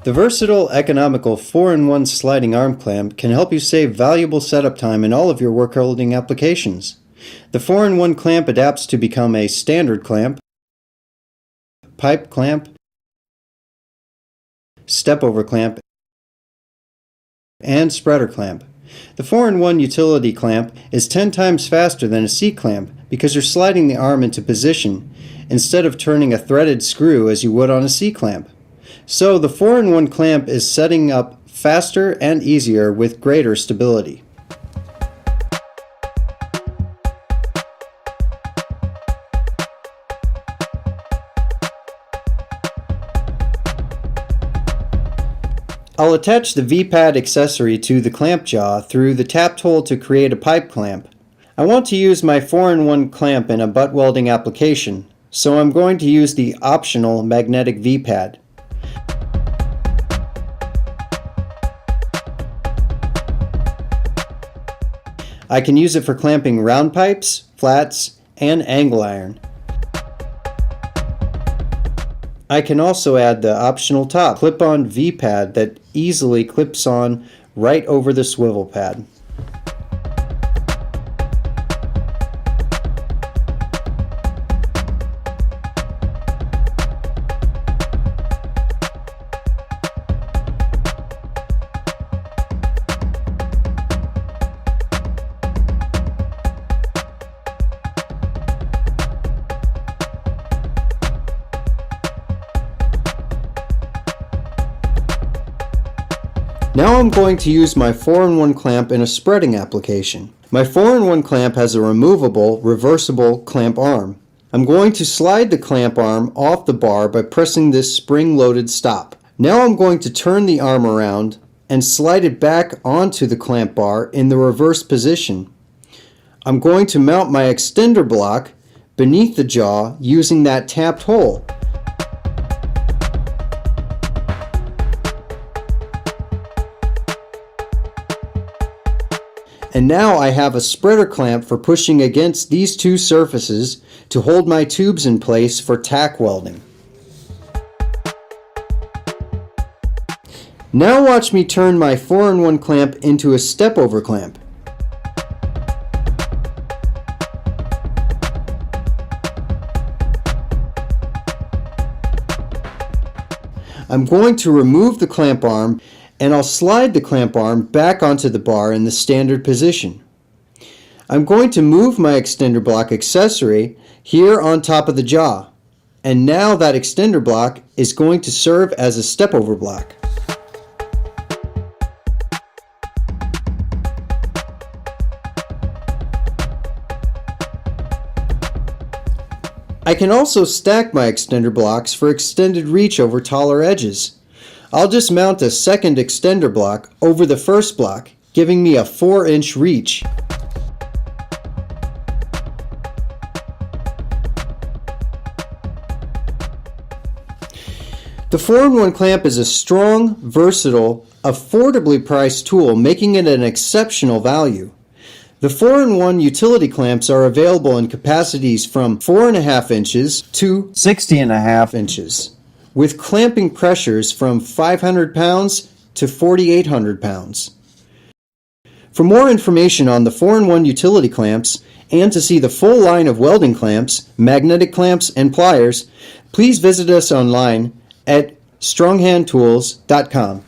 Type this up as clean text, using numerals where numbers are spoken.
The versatile, economical 4-in-1 sliding arm clamp can help you save valuable setup time in all of your work welding applications. The 4-in-1 clamp adapts to become a standard clamp, pipe clamp, step-over clamp, and spreader clamp. The 4-in-1 utility clamp is 10 times faster than a C-clamp because you're sliding the arm into position instead of turning a threaded screw as you would on a C-clamp. So the 4-in-1 clamp is setting up faster and easier with greater stability. I'll attach the V-pad accessory to the clamp jaw through the tapped hole to create a pipe clamp. I want to use my 4-in-1 clamp in a butt welding application, so I'm going to use the optional magnetic V-pad. I can use it for clamping round pipes, flats, and angle iron. I can also add the optional top clip-on V-pad that easily clips on right over the swivel pad. Now I'm going to use my 4-in-1 clamp in a spreading application. My 4-in-1 clamp has a removable, reversible clamp arm. I'm going to slide the clamp arm off the bar by pressing this spring-loaded stop. Now I'm going to turn the arm around and slide it back onto the clamp bar in the reverse position. I'm going to mount my extender block beneath the jaw using that tapped hole. And now I have a spreader clamp for pushing against these two surfaces to hold my tubes in place for tack welding. Now watch me turn my 4-in-1 clamp into a step-over clamp. I'm going to remove the clamp arm and I'll slide the clamp arm back onto the bar in the standard position. I'm going to move my extender block accessory here on top of the jaw, and now that extender block is going to serve as a step-over block. I can also stack my extender blocks for extended reach over taller edges. I'll just mount a second extender block over the first block, giving me a 4-inch reach. The 4-in-1 clamp is a strong, versatile, affordably priced tool, making it an exceptional value. The 4-in-1 utility clamps are available in capacities from 4.5 inches to 60.5 inches. With clamping pressures from 500 pounds to 4,800 pounds. For more information on the 4-in-1 utility clamps and to see the full line of welding clamps, magnetic clamps, and pliers, please visit us online at stronghandtools.com.